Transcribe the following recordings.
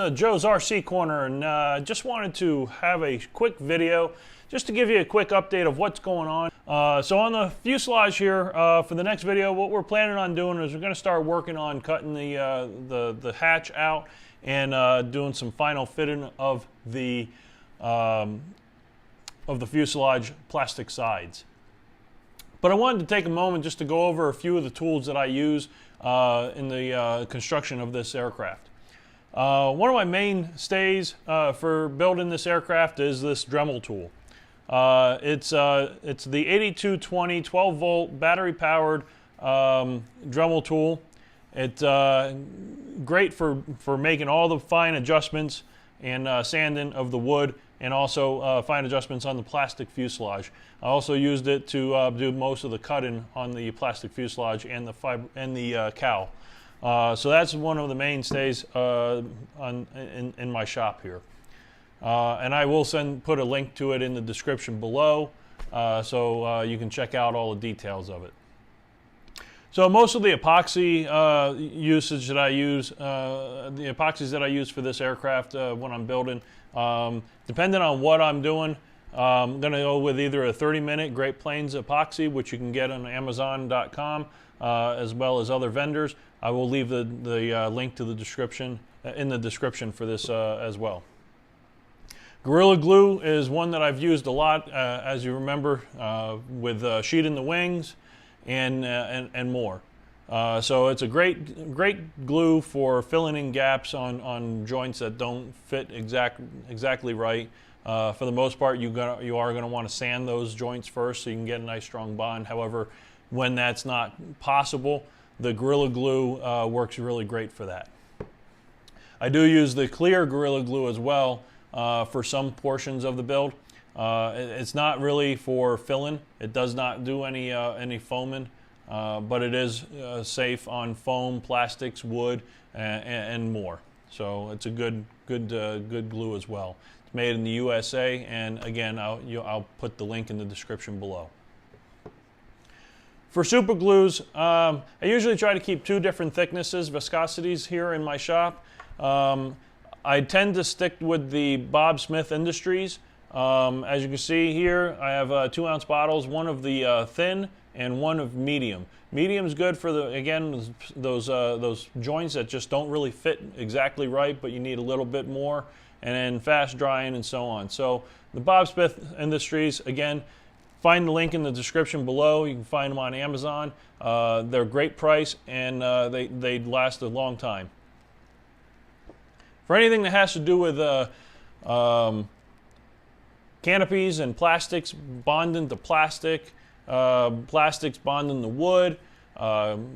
to Joe's RC Corner, and just wanted to have a quick video just to give you a quick update of what's going on. So on the fuselage here, for the next video, what we're planning on doing is we're going to start working on cutting the hatch out and doing some final fitting of the fuselage plastic sides. But I wanted to take a moment just to go over a few of the tools that I use in the construction of this aircraft. One of my mainstays for building this aircraft is this Dremel tool. It's the 8220 12-volt battery-powered Dremel tool. It's great for making all the fine adjustments and sanding of the wood, and also fine adjustments on the plastic fuselage. I also used it to do most of the cutting on the plastic fuselage and the cowl. So that's one of the mainstays in my shop here. And I will put a link to it in the description below, so you can check out all the details of it. So most of the epoxy usage that I use, the epoxies that I use for this aircraft when I'm building, depending on what I'm doing, I'm going to go with either a 30-minute Great Plains epoxy, which you can get on Amazon.com, as well as other vendors. I will leave the link to the description in the description for this as well. Gorilla Glue is one that I've used a lot, as you remember, with sheeting the wings and more. So it's a great glue for filling in gaps on joints that don't fit exactly right. For the most part, you are going to want to sand those joints first so you can get a nice strong bond. However, when that's not possible, the Gorilla Glue works really great for that. I do use the clear Gorilla Glue as well for some portions of the build. It's not really for filling. It does not do any foaming, but it is safe on foam, plastics, wood, and more. So it's a good glue as well. It's made in the USA, and again, I'll put the link in the description below. For super glues, I usually try to keep two different thicknesses, viscosities here in my shop. I tend to stick with the Bob Smith Industries. As you can see here, I have 2-ounce bottles, one of the thin and one of medium. Medium is good for those joints that just don't really fit exactly right, but you need a little bit more, and then fast drying and so on. So the Bob Smith Industries, again, find the link in the description below. You can find them on Amazon. They're a great price, and they last a long time. For anything that has to do with canopies and plastics bonding to plastic, plastics bonding to wood,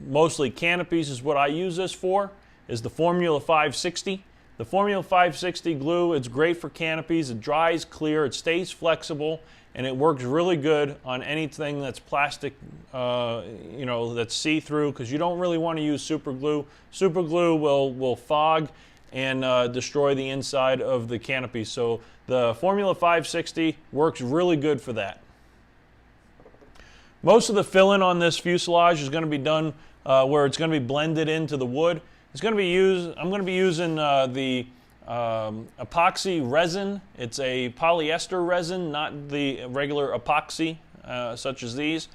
mostly canopies is what I use this for, is the Formula 560. The Formula 560 glue, it's great for canopies. It dries clear, it stays flexible, and it works really good on anything that's plastic, that's see-through, because you don't really want to use super glue. Super glue will fog and destroy the inside of the canopy. So the Formula 560 works really good for that. Most of the filling on this fuselage is going to be done where it's going to be blended into the wood. I'm going to be using the Epoxy Resin. It's a polyester resin, not the regular epoxy such as these.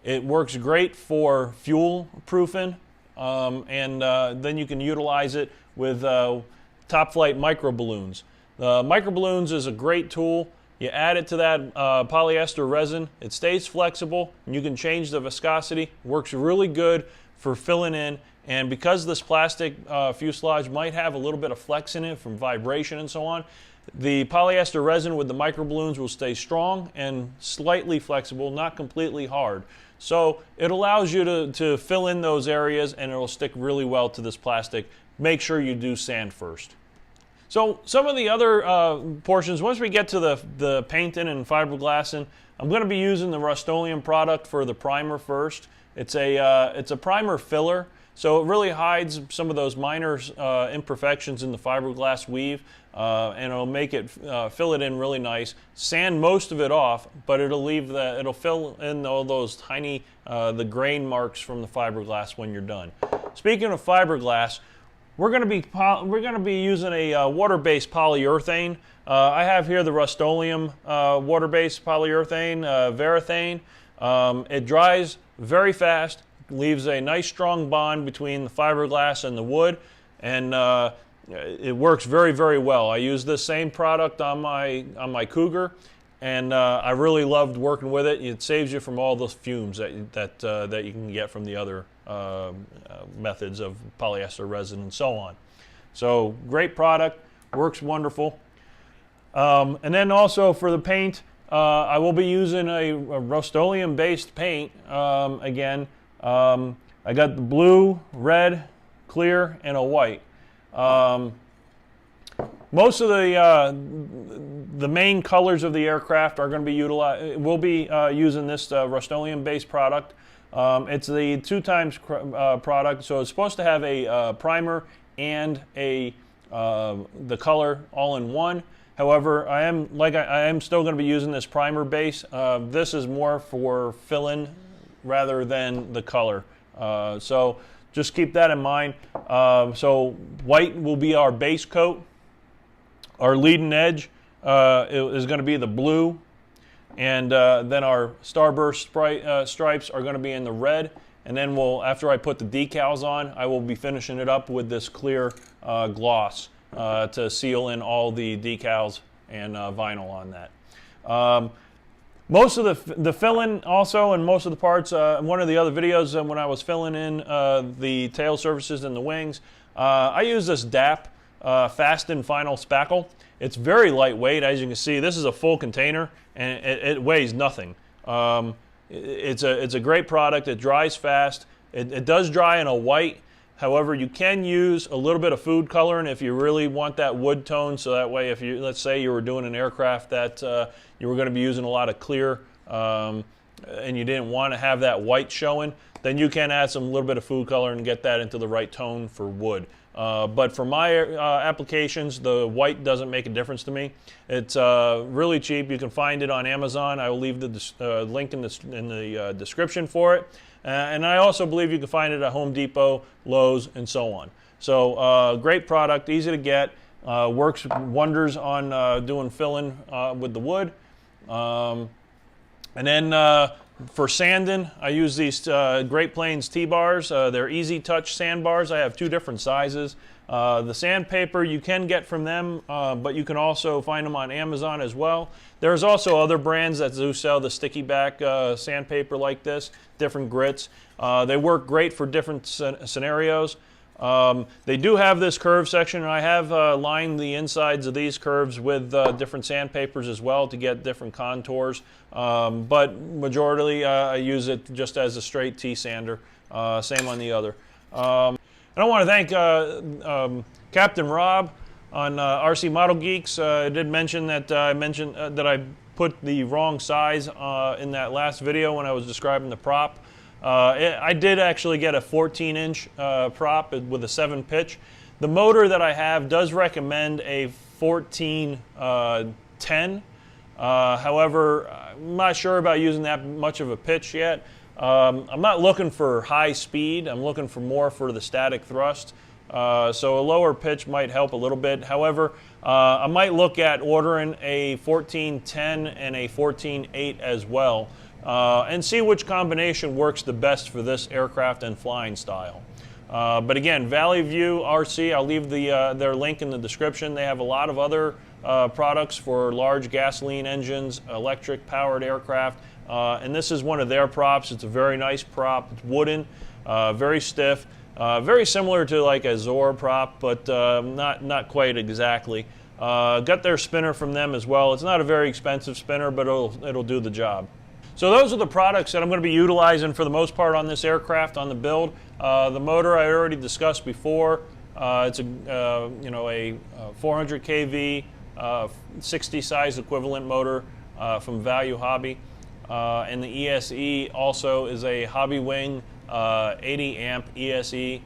It works great for fuel proofing, and then you can utilize it with top flight micro balloons. The micro balloons is a great tool. You add it to that polyester resin, it stays flexible, and you can change the viscosity. Works really good for filling in, and because this plastic fuselage might have a little bit of flex in it from vibration and so on, the polyester resin with the micro balloons will stay strong and slightly flexible, not completely hard. So it allows you to fill in those areas, and it will stick really well to this plastic. Make sure you do sand first. So some of the other portions, once we get to the painting and fiberglassing, I'm going to be using the Rustoleum product for the primer first. It's a primer filler, so it really hides some of those minor imperfections in the fiberglass weave, and it'll make it fill it in really nice. Sand most of it off, but it'll fill in all those tiny the grain marks from the fiberglass when you're done. Speaking of fiberglass, we're going to be using a water-based polyurethane. I have here the Rustoleum water-based polyurethane, Varathane. It dries very fast, leaves a nice strong bond between the fiberglass and the wood, and it works very, very well. I use this same product on my Cougar, and I really loved working with it. It saves you from all those fumes that you can get from the other methods of polyester resin and so on. So great product, works wonderful. And then also for the paint, I will be using a Rustoleum based paint again. I got the blue, red, clear, and a white. Most of the main colors of the aircraft are going to be we'll be using this Rustoleum based product. It's the 2x product, so it's supposed to have a primer and the color all in one. However, I am still going to be using this primer base. This is more for fill-in rather than the color. So just keep that in mind. So white will be our base coat. Our leading edge is going to be the blue, and then our starburst stripes are going to be in the red. And then after I put the decals on, I will be finishing it up with this clear gloss to seal in all the decals and vinyl on that. Most of the fill-in also, and most of the parts, one of the other videos when I was filling in the tail surfaces and the wings, I use this DAP Fast and Final Spackle. It's very lightweight, as you can see. This is a full container, and it weighs nothing. It's a great product. It dries fast. It does dry in a white. However, you can use a little bit of food coloring if you really want that wood tone. So that way, if let's say you were doing an aircraft that you were going to be using a lot of clear, and you didn't want to have that white showing, then you can add some little bit of food color and get that into the right tone for wood. But for my applications, the white doesn't make a difference to me. It's really cheap. You can find it on Amazon. I will leave the link in the description for it. And I also believe you can find it at Home Depot, Lowe's, and so on. So great product, easy to get, works wonders on doing fill-in with the wood. And then for sanding, I use these Great Plains T-bars. They're easy touch sandbars. I have two different sizes. The Sandpaper you can get from them, but you can also find them on Amazon as well. There's also other brands that do sell the sticky back sandpaper like this, different grits. They work great for different scenarios. They do have this curve section, and I have lined the insides of these curves with different sandpapers as well to get different contours. But majority I use it just as a straight T-sander. Same on the other. And I want to thank Captain Rob on RC Model Geeks. I did mention that that I put the wrong size in that last video when I was describing the prop. I did actually get a 14-inch prop with a 7 pitch. The motor that I have does recommend a 14-10. However, I'm not sure about using that much of a pitch yet. I'm not looking for high speed. I'm looking for more for the static thrust. So a lower pitch might help a little bit. However, I might look at ordering a 14-10 and a 14-8 as well. And see which combination works the best for this aircraft and flying style. But again, Valley View RC, I'll leave their link in the description. They have a lot of other products for large gasoline engines, electric powered aircraft, and this is one of their props. It's a very nice prop. It's wooden, very stiff, very similar to like a Zor prop, but not quite exactly. Got their spinner from them as well. It's not a very expensive spinner, but it'll do the job. So those are the products that I'm going to be utilizing for the most part on this aircraft, on the build. The motor I already discussed before. It's a 400 kV, 60 size equivalent motor from Value Hobby. And the ESE also is a Hobby Wing 80 amp ESE,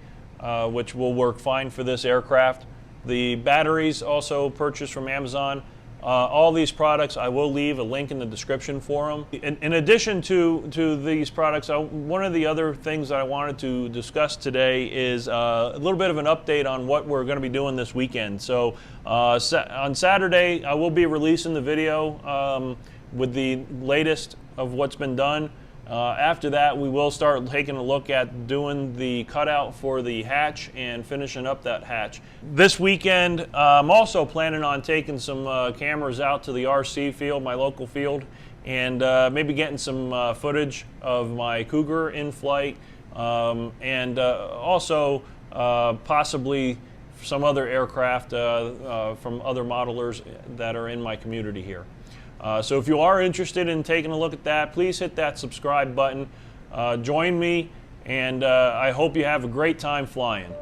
which will work fine for this aircraft. The batteries also purchased from Amazon. All these products, I will leave a link in the description for them. In addition to these products, one of the other things that I wanted to discuss today is a little bit of an update on what we're going to be doing this weekend. So on Saturday, I will be releasing the video with the latest of what's been done. After that, we will start taking a look at doing the cutout for the hatch and finishing up that hatch. This weekend, I'm also planning on taking some cameras out to the RC field, my local field, and maybe getting some footage of my Cougar in flight, and also possibly some other aircraft from other modelers that are in my community here. So if you are interested in taking a look at that, please hit that subscribe button. Join me, and I hope you have a great time flying.